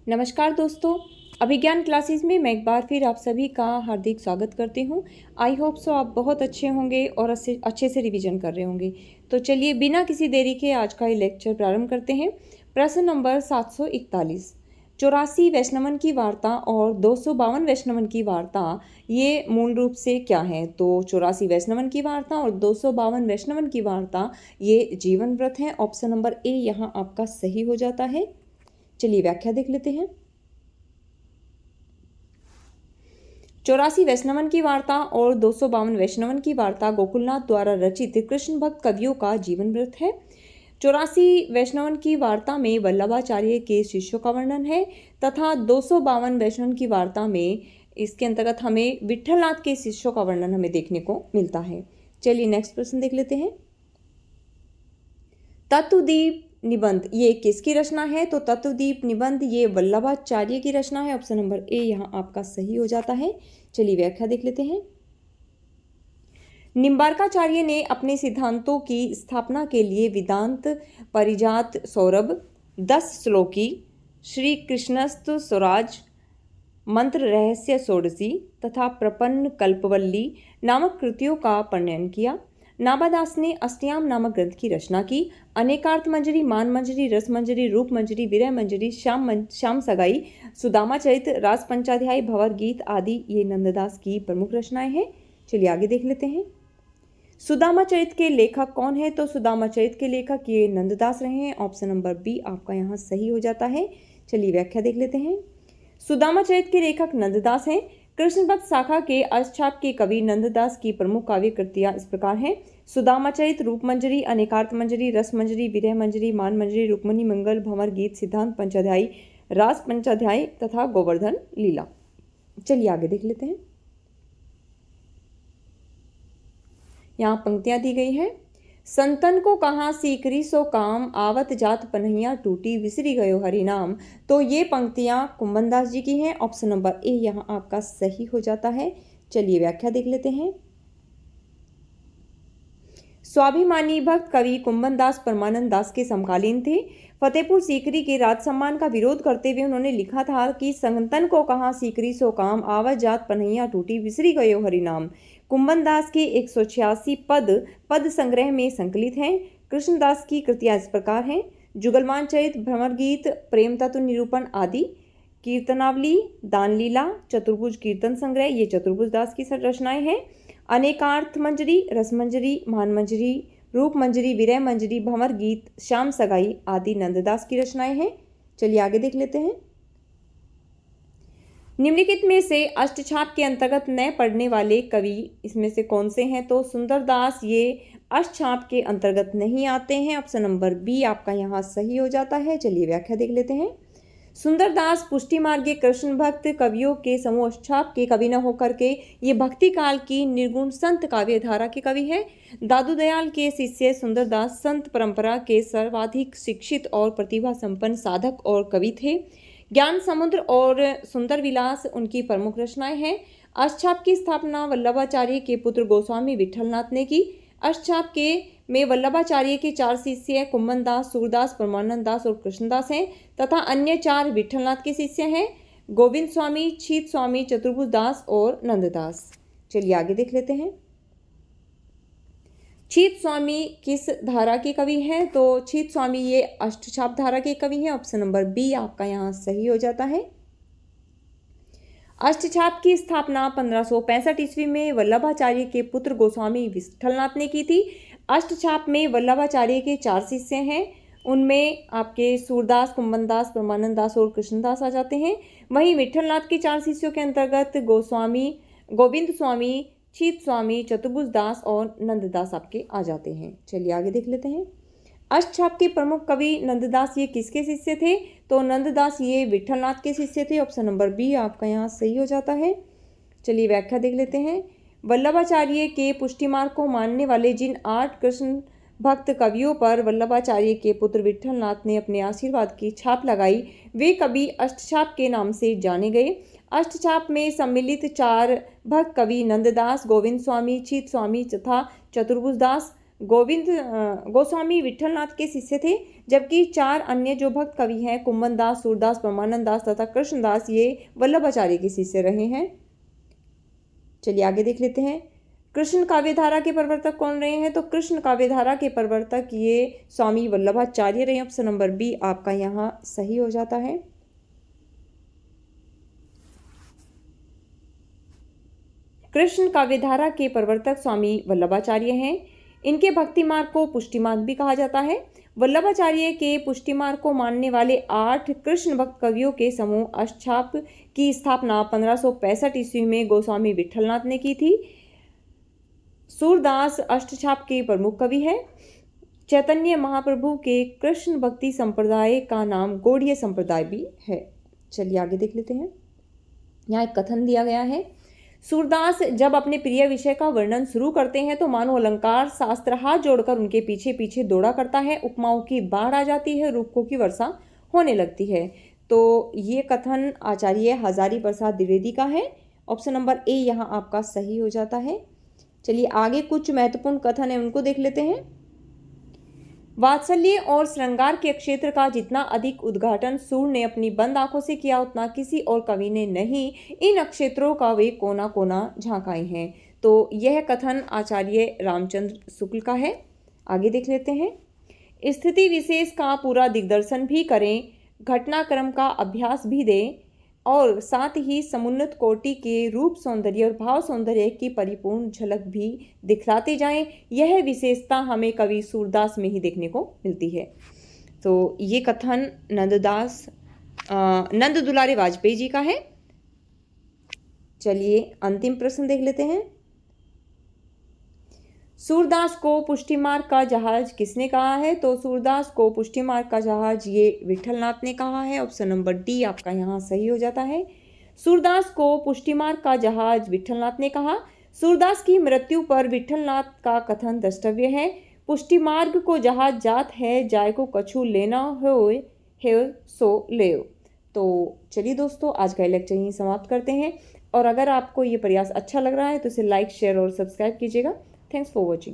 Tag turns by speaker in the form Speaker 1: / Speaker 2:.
Speaker 1: नमस्कार दोस्तों। अभिज्ञान क्लासेस में मैं एक बार फिर आप सभी का हार्दिक स्वागत करती हूँ। आई होप सो आप बहुत अच्छे होंगे और अच्छे से रिवीजन कर रहे होंगे। तो चलिए बिना किसी देरी के आज का ये लेक्चर प्रारंभ करते हैं। प्रश्न नंबर 741, 84 वैष्णवन की वार्ता और 252 वैष्णवन की वार्ता ये मूल रूप से क्या है? तो 84 वैष्णवन की वार्ता और 252 वैष्णवन की वार्ता ये जीवन व्रत है। ऑप्शन नंबर ए यहाँ आपका सही हो जाता है। चलिए व्याख्या देख लेते हैं। 84 वैष्णवन की वार्ता और 252 वैष्णवन की वार्ता गोकुलनाथ द्वारा रचित कृष्ण भक्त कवियों का जीवन व्रत है। 84 वैष्णवन की वार्ता में वल्लभाचार्य के शिष्यों का वर्णन है तथा 252 वैष्णवन की वार्ता में इसके अंतर्गत हमें विठलनाथ के शिष्यों का वर्णन हमें देखने को मिलता है। चलिए नेक्स्ट प्रश्न देख लेते हैं। तत्वदीप निबंध ये किसकी रचना है? तो तत्वदीप निबंध ये वल्लभाचार्य की रचना है। ऑप्शन नंबर ए यहाँ आपका सही हो जाता है। चलिए व्याख्या देख लेते हैं। निम्बार्काचार्य ने अपने सिद्धांतों की स्थापना के लिए वेदांत परिजात सौरभ, 10 श्लोकी, श्री कृष्णस्तु स्वराज, मंत्र रहस्य षोडशी तथा प्रपन्न कल्पवल्ली नामक कृतियों का प्रणयन किया। नाभादास ने अष्टयाम नामक ग्रंथ की रचना की। अनेकार्थ मंजरी, मान मंजरी, रस मंजरी, रूप मंजरी, विरह मंजरी, श्याम सगाई, सुदामा चरित, रास पंचाध्याय, भंवर गीत आदि ये नंददास की प्रमुख रचनाएं हैं। चलिए आगे देख लेते हैं। सुदामा चरित के लेखक कौन है? तो सुदामा चरित के लेखक ये नंददास रहे हैं। ऑप्शन नंबर बी आपका यहाँ सही हो जाता है। चलिए व्याख्या देख लेते हैं। सुदामा चरित के लेखक नंददास हैं। कृष्ण भक्त शाखा के अष्टछाप के कवि नंददास की प्रमुख काव्य कृतियां इस प्रकार हैं। सुदामा चरित, रूप मंजरी, अनेकार्थ मंजरी, रस मंजरी, विरह मंजरी, मान मंजरी, रुक्मणी मंगल, भंवर गीत, सिद्धांत पंचाध्यायी, रास पंचाध्याय तथा गोवर्धन लीला। चलिए आगे देख लेते हैं। यहाँ पंक्तियां दी गई हैं। संतन को कहाँ सीकरी सो काम, आवत जात पनहिया टूटी, विसरी गयो हरि नाम। तो ये पंक्तियां कुंभनदास जी की हैं। ऑप्शन नंबर ए यहाँ आपका सही हो जाता है। चलिए व्याख्या देख लेते हैं। स्वाभिमानी भक्त कवि कुंभनदास परमानंद दास के समकालीन थे। फतेहपुर सीकरी के राज सम्मान का विरोध करते हुए उन्होंने लिखा था कि संतन को कहाँ सीकरी सो काम, आवत जात पनहिया टूटी, विसरी गयो हरि नाम। कुंभनदास के 186 पद संग्रह में संकलित हैं। कृष्णदास की कृतियां इस प्रकार हैं। जुगलमान चरित, भ्रमर गीत, प्रेम तत्व निरूपण आदि, कीर्तनावली, दान लीला, चतुर्भुज कीर्तन संग्रह ये चतुर्भुज दास की रचनाएं हैं। अनेकार्थ मंजरी, रस मंजरी, मान मंजरी, रूप मंजरी, विरह मंजरी, भंवर गीत, श्याम सगाई आदि नंददास की रचनाएं हैं। चलिए आगे देख लेते हैं। निम्नलिखित में से अष्टछाप के अंतर्गत न पढ़ने वाले कवि इसमें से कौन से हैं? तो सुंदरदास ये अष्टछाप के अंतर्गत नहीं आते हैं। ऑप्शन नंबर बी आपका यहाँ सही हो जाता है। चलिए व्याख्या देख लेते हैं। सुंदरदास पुष्टि मार्ग कृष्ण भक्त कवियों के समूह अष्टछाप के कवि न होकर के ये भक्ति काल की निर्गुण संत काव्य धारा के कवि हैं। दादू दयाल के शिष्य सुंदरदास संत परंपरा के सर्वाधिक शिक्षित और प्रतिभा संपन्न साधक और कवि थे। ज्ञान समुद्र और सुंदर विलास उनकी प्रमुख रचनाएं हैं। अष्टछाप की स्थापना वल्लभाचार्य के पुत्र गोस्वामी विठलनाथ ने की। अष्टछाप के में वल्लभाचार्य के 4 शिष्य कुंभनदास, सूरदास, परमानंद दास और कृष्णदास हैं तथा अन्य 4 विठलनाथ के शिष्य हैं, गोविंद स्वामी, छीत स्वामी, चतुर्भुज दास और नंददास। चलिए आगे देख लेते हैं। छीत स्वामी किस धारा के कवि हैं? तो छीत स्वामी ये अष्टछाप धारा के कवि हैं। ऑप्शन नंबर बी आपका यहाँ सही हो जाता है। अष्टछाप की स्थापना 1565 ईस्वी में वल्लभाचार्य के पुत्र गोस्वामी विठलनाथ ने की थी। अष्टछाप में वल्लभाचार्य के 4 शिष्य हैं। उनमें आपके सूरदास, कुंभनदास, परमानंद दास और कृष्णदास आ जाते हैं। वहीं विठलनाथ के 4 शिष्यों के अंतर्गत गोविंद स्वामी, छीत स्वामी, चतुर्भुज दास और नंददास आपके आ जाते हैं। चलिए आगे देख लेते हैं। अष्टछाप के प्रमुख कवि नंददास ये किसके शिष्य थे? तो नंददास ये विठलनाथ के शिष्य थे। ऑप्शन नंबर बी आपका यहाँ सही हो जाता है। चलिए व्याख्या देख लेते हैं। वल्लभाचार्य के पुष्टि मार्ग को मानने वाले जिन 8 कृष्ण भक्त कवियों पर वल्लभाचार्य के पुत्र विठलनाथ ने अपने आशीर्वाद की छाप लगाई वे कवि अष्टछाप के नाम से जाने गए। अष्टछाप में सम्मिलित 4 भक्त कवि नंददास, गोविंद स्वामी, छीत स्वामी तथा चतुर्भुज दास गोस्वामी विठलनाथ के शिष्य थे, जबकि 4 अन्य जो भक्त कवि हैं कुम्मन दास, सूरदास, परमानंद दास तथा कृष्णदास, ये वल्लभाचार्य के शिष्य रहे हैं। चलिए आगे देख लेते हैं। कृष्ण काव्यधारा के प्रवर्तक कौन रहे हैं? तो कृष्ण काव्यधारा के प्रवर्तक ये स्वामी वल्लभाचार्य रहे। ऑप्शन नंबर बी आपका यहाँ सही हो जाता है। कृष्ण काव्यधारा के प्रवर्तक स्वामी वल्लभाचार्य हैं। इनके भक्ति मार्ग को पुष्टि मार्ग भी कहा जाता है। वल्लभाचार्य के पुष्टि मार्ग को मानने वाले 8 कृष्ण भक्त कवियों के समूह अष्टछाप की स्थापना 1565 ईस्वी में गोस्वामी विठलनाथ ने की थी। सूरदास अष्टछाप के प्रमुख कवि है। चैतन्य महाप्रभु के कृष्ण भक्ति संप्रदाय का नाम गौड़ीय संप्रदाय भी है। चलिए आगे देख लेते हैं। यहाँ एक कथन दिया गया है। सूरदास जब अपने प्रिय विषय का वर्णन शुरू करते हैं तो मानो अलंकार शास्त्र हाथ जोड़कर उनके पीछे पीछे दौड़ा करता है। उपमाओं की बाढ़ आ जाती है, रूपकों की वर्षा होने लगती है। तो ये कथन आचार्य हजारी प्रसाद द्विवेदी का है। ऑप्शन नंबर ए यहाँ आपका सही हो जाता है। चलिए आगे कुछ महत्वपूर्ण कथन है उनको देख लेते हैं। वात्सल्य और श्रृंगार के क्षेत्र का जितना अधिक उद्घाटन सूर ने अपनी बंद आंखों से किया, उतना किसी और कवि ने नहीं। इन क्षेत्रों का वे कोना कोना झांकाए हैं। तो यह कथन आचार्य रामचंद्र शुक्ल का है। आगे देख लेते हैं। स्थिति विशेष का पूरा दिग्दर्शन भी करें, घटनाक्रम का अभ्यास भी दें और साथ ही समुन्नत कोटि के रूप सौंदर्य और भाव सौंदर्य की परिपूर्ण झलक भी दिखलाते जाएं। यह विशेषता हमें कवि सूरदास में ही देखने को मिलती है। तो ये कथन नंद दुलारे वाजपेयी जी का है। चलिए अंतिम प्रश्न देख लेते हैं। सूरदास को पुष्टि मार्ग का जहाज किसने कहा है? तो सूरदास को पुष्टि मार्ग का जहाज ये विठलनाथ ने कहा है। ऑप्शन नंबर डी आपका यहाँ सही हो जाता है। सूरदास को पुष्टि मार्ग का जहाज विठलनाथ ने कहा। सूरदास की मृत्यु पर विठलनाथ का कथन द्रष्टव्य है। पुष्टि मार्ग को जहाज जात है, जाय को कछु लेना हो सो ले। तो चलिए दोस्तों आज का लेक्चर यहीं समाप्त करते हैं। और अगर आपको ये प्रयास अच्छा लग रहा है तो इसे लाइक, शेयर और सब्सक्राइब कीजिएगा। Thanks for watching.